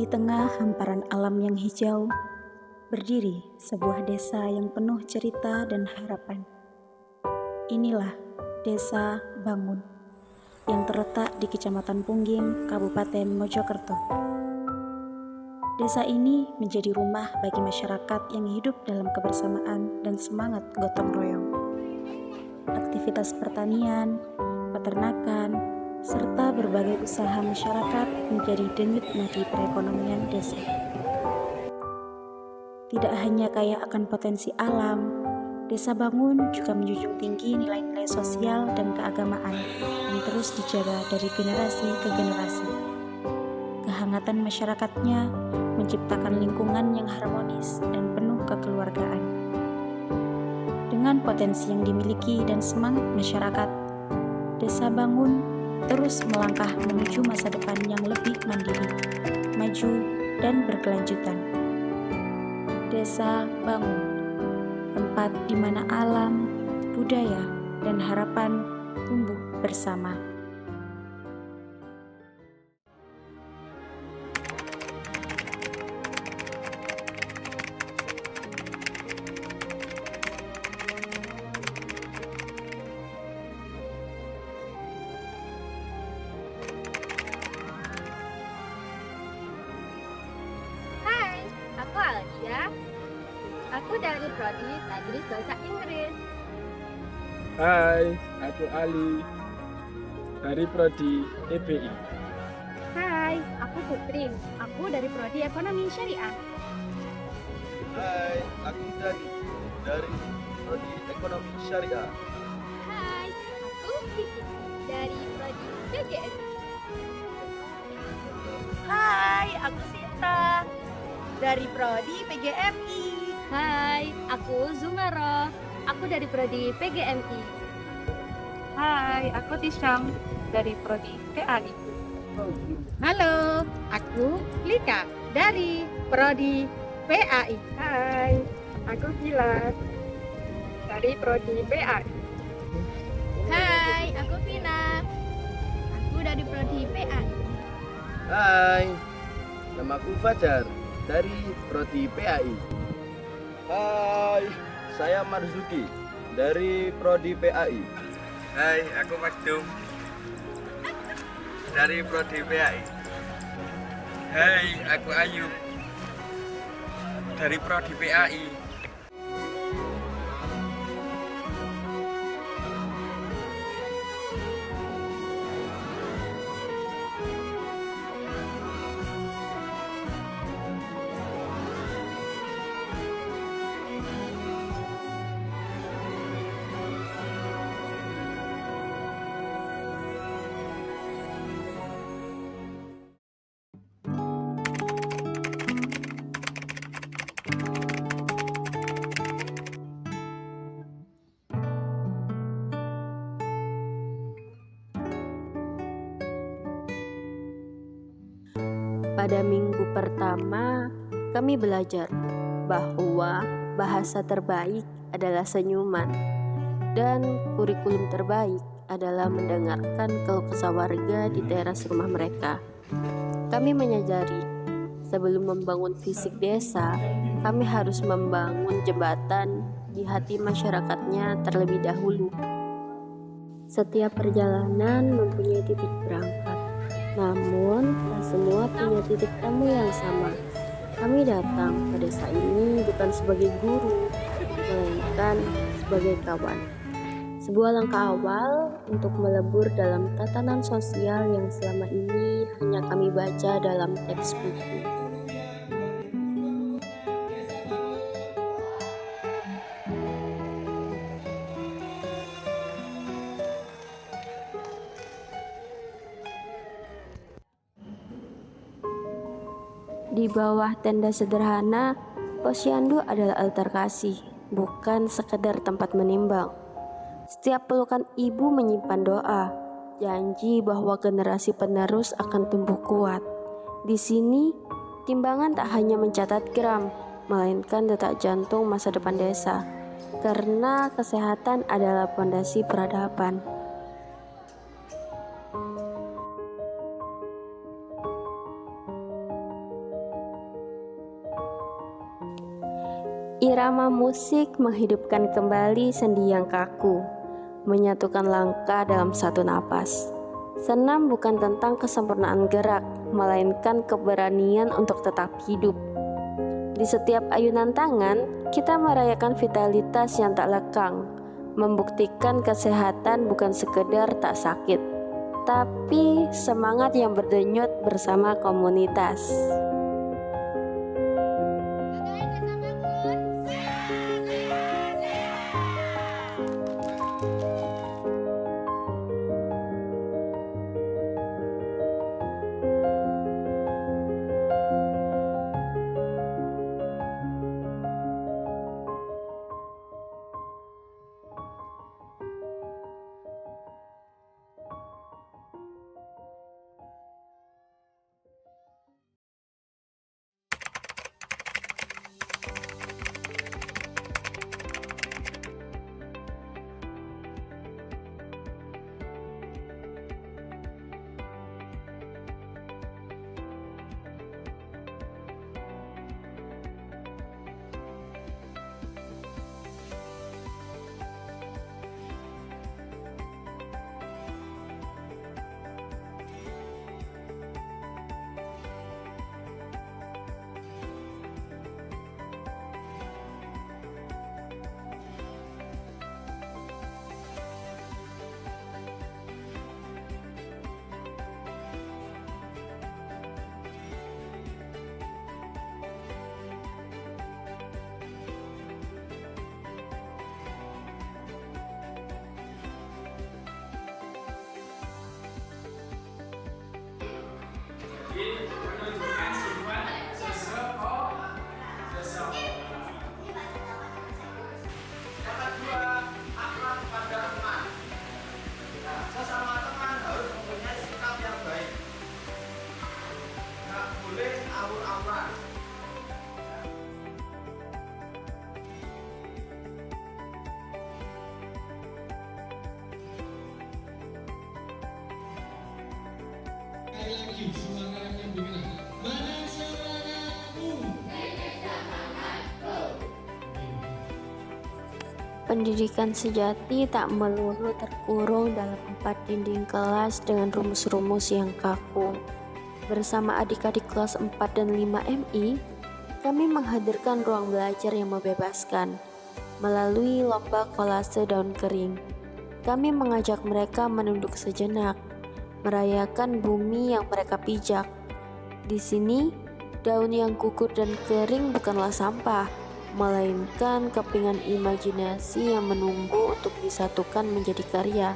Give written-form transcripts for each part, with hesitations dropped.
Di tengah hamparan alam yang hijau, berdiri sebuah desa yang penuh cerita dan harapan. Inilah Desa Bangun yang terletak di Kecamatan Pungging, Kabupaten Mojokerto. Desa ini menjadi rumah bagi masyarakat yang hidup dalam kebersamaan dan semangat gotong royong. Aktivitas pertanian, peternakan, serta berbagai usaha masyarakat menjadi denyut nadi perekonomian desa. Tidak hanya kaya akan potensi alam, Desa Bangun juga menjunjung tinggi nilai-nilai sosial dan keagamaan yang terus dijaga dari generasi ke generasi. Kehangatan masyarakatnya menciptakan lingkungan yang harmonis dan penuh kekeluargaan. Dengan potensi yang dimiliki dan semangat masyarakat, Desa Bangun terus melangkah menuju masa depan yang lebih mandiri, maju, dan berkelanjutan. Desa Bangun, tempat di mana alam, budaya, dan harapan tumbuh bersama. Hai, aku Alia. Aku dari Prodi Tadris Bahasa Inggris. Hai, aku Ali dari Prodi EBI. Hai, aku Putri. Aku dari Prodi Ekonomi Syariah. Hai, aku Dani dari Prodi Ekonomi Syariah. Hai, aku Kiki dari Prodi PGS. Hai, aku Sinta dari Prodi PGMI. Hai, aku Zumaro. Aku dari Prodi PGMI. Hai, aku Tisam dari Prodi PAI. Halo, aku Lika dari Prodi PAI. Hai, aku Gilas dari Prodi PAI. Hai, aku Vina. Aku dari Prodi PAI. Hai, namaku Fajar dari Prodi PAI. Hai, saya Marzuki dari Prodi PAI. Hai, aku Magdum dari Prodi PAI. Hai, aku Ayub dari Prodi PAI. Pada minggu pertama, kami belajar bahwa bahasa terbaik adalah senyuman dan kurikulum terbaik adalah mendengarkan keluh kesah warga di teras rumah mereka. Kami menyadari, sebelum membangun fisik desa, kami harus membangun jembatan di hati masyarakatnya terlebih dahulu. Setiap perjalanan mempunyai titik berangkat. Namun, tak semua punya titik temu yang sama. Kami datang ke desa ini bukan sebagai guru, melainkan sebagai kawan. Sebuah langkah awal untuk melebur dalam tatanan sosial yang selama ini hanya kami baca dalam teks buku. Di bawah tenda sederhana, posyandu adalah altar kasih, bukan sekedar tempat menimbang. Setiap pelukan ibu menyimpan doa, janji bahwa generasi penerus akan tumbuh kuat. Di sini, timbangan tak hanya mencatat gram, melainkan detak jantung masa depan desa. Karena kesehatan adalah fondasi peradaban. Irama musik menghidupkan kembali sendi yang kaku, menyatukan langkah dalam satu napas. Senam bukan tentang kesempurnaan gerak, melainkan keberanian untuk tetap hidup. Di setiap ayunan tangan, kita merayakan vitalitas yang tak lekang, membuktikan kesehatan bukan sekedar tak sakit, tapi semangat yang berdenyut bersama komunitas. Menunjukkan sifat seseorang. Yang kedua, akhlak pada teman. Nah, sesama teman harus mempunyai sikap yang baik. Nggak boleh awur-awuran. Pendidikan sejati tak melulu terkurung dalam 4 dinding kelas dengan rumus-rumus yang kaku. Bersama adik-adik kelas 4 dan 5 MI, kami menghadirkan ruang belajar yang membebaskan. Melalui lomba kolase daun kering, kami mengajak mereka menunduk sejenak, merayakan bumi yang mereka pijak. Di sini, daun yang gugur dan kering bukanlah sampah, melainkan kepingan imajinasi yang menunggu untuk disatukan menjadi karya.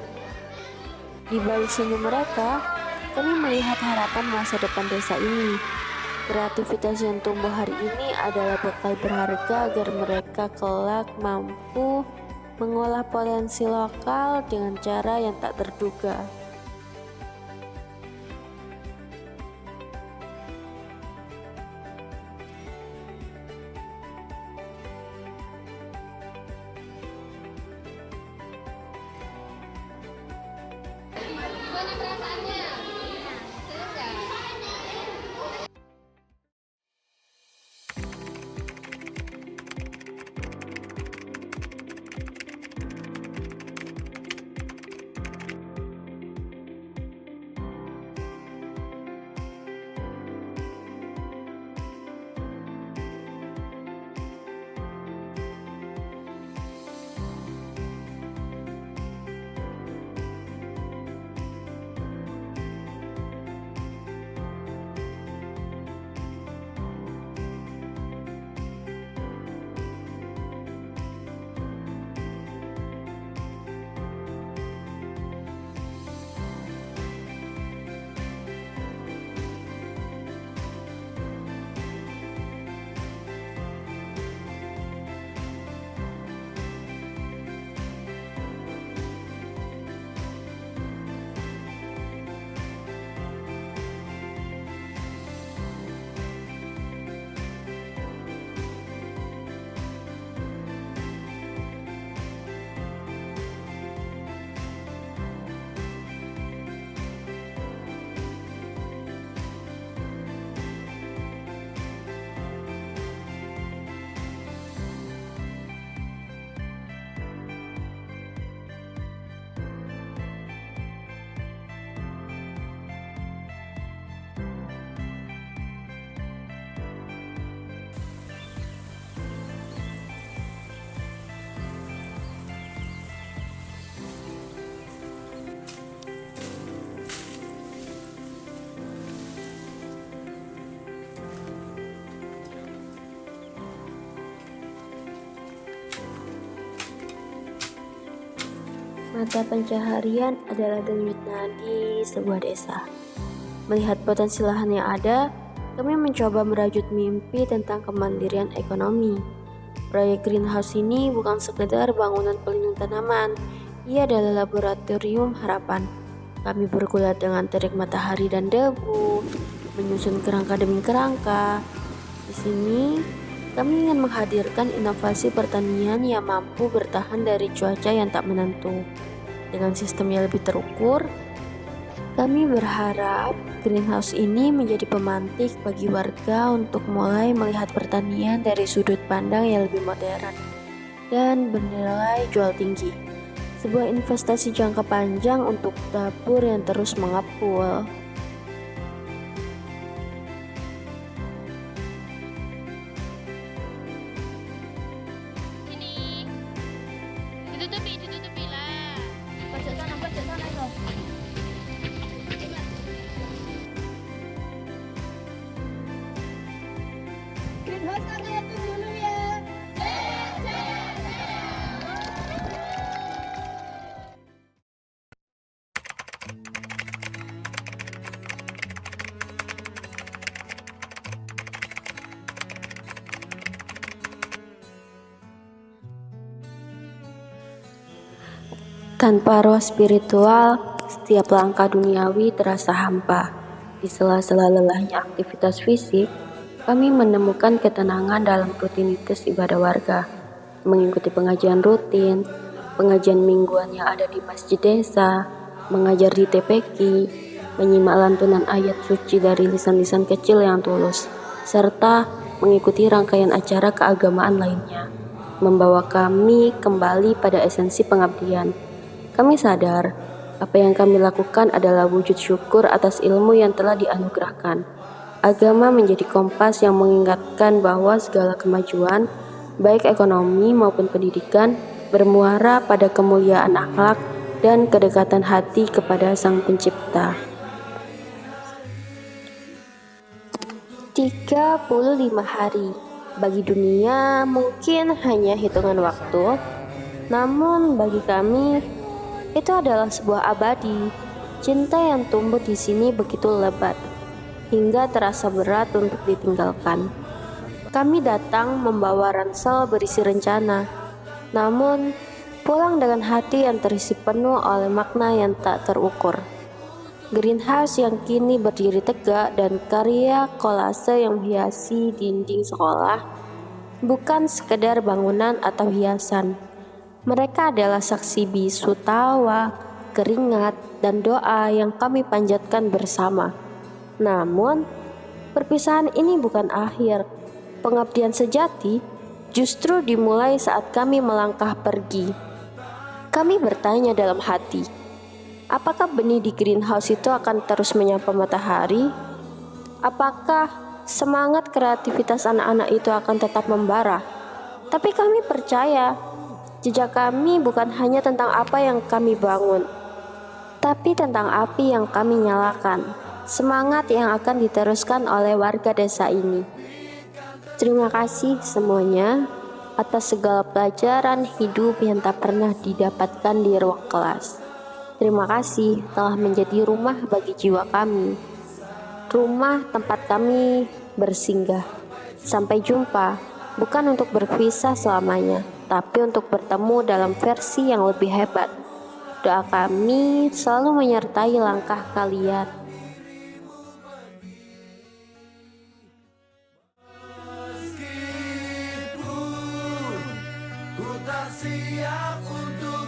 Di balik senyum mereka, kami melihat harapan masa depan desa ini. Kreativitas yang tumbuh hari ini adalah bekal berharga agar mereka kelak mampu mengolah potensi lokal dengan cara yang tak terduga. Gimana perasaannya? Seru nggak? Mata pencaharian adalah denyut nadi sebuah desa. Melihat potensi lahan yang ada, kami mencoba merajut mimpi tentang kemandirian ekonomi. Proyek greenhouse ini bukan sekedar bangunan pelindung tanaman, ia adalah laboratorium harapan. Kami bergulat dengan terik matahari dan debu, menyusun kerangka demi kerangka. Di sini, kami ingin menghadirkan inovasi pertanian yang mampu bertahan dari cuaca yang tak menentu. Dengan sistem yang lebih terukur, kami berharap greenhouse ini menjadi pemantik bagi warga untuk mulai melihat pertanian dari sudut pandang yang lebih modern dan bernilai jual tinggi. Sebuah investasi jangka panjang untuk dapur yang terus mengepul. Ditutupi lah. Pojok sana itu. Greenhouse kakak itu dulu ya. Tanpa roh spiritual, setiap langkah duniawi terasa hampa. Di sela-sela lelahnya aktivitas fisik, kami menemukan ketenangan dalam rutinitas ibadah warga, mengikuti pengajian rutin, pengajian mingguan yang ada di masjid desa, mengajar di TPQ, menyimak lantunan ayat suci dari lisan-lisan kecil yang tulus, serta mengikuti rangkaian acara keagamaan lainnya, membawa kami kembali pada esensi pengabdian. Kami sadar, apa yang kami lakukan adalah wujud syukur atas ilmu yang telah dianugerahkan. Agama menjadi kompas yang mengingatkan bahwa segala kemajuan, baik ekonomi maupun pendidikan, bermuara pada kemuliaan akhlak dan kedekatan hati kepada Sang Pencipta. 35 hari bagi dunia mungkin hanya hitungan waktu, namun bagi kami itu adalah sebuah abadi. Cinta yang tumbuh di sini begitu lebat, hingga terasa berat untuk ditinggalkan. Kami datang membawa ransel berisi rencana, namun pulang dengan hati yang terisi penuh oleh makna yang tak terukur. Greenhouse yang kini berdiri tegak dan karya kolase yang menghiasi dinding sekolah bukan sekedar bangunan atau hiasan. Mereka adalah saksi bisu tawa, keringat, dan doa yang kami panjatkan bersama. Namun, perpisahan ini bukan akhir. Pengabdian sejati justru dimulai saat kami melangkah pergi. Kami bertanya dalam hati, apakah benih di greenhouse itu akan terus menyapa matahari? Apakah semangat kreativitas anak-anak itu akan tetap membara? Tapi kami percaya, jejak kami bukan hanya tentang apa yang kami bangun, tapi tentang api yang kami nyalakan, semangat yang akan diteruskan oleh warga desa ini. Terima kasih semuanya atas segala pelajaran hidup yang tak pernah didapatkan di ruang kelas. Terima kasih telah menjadi rumah bagi jiwa kami, rumah tempat kami bersinggah. Sampai jumpa, bukan untuk berpisah selamanya, tapi untuk bertemu dalam versi yang lebih hebat. Doa kami selalu menyertai langkah kalian. Meskipun ku tak siap untuk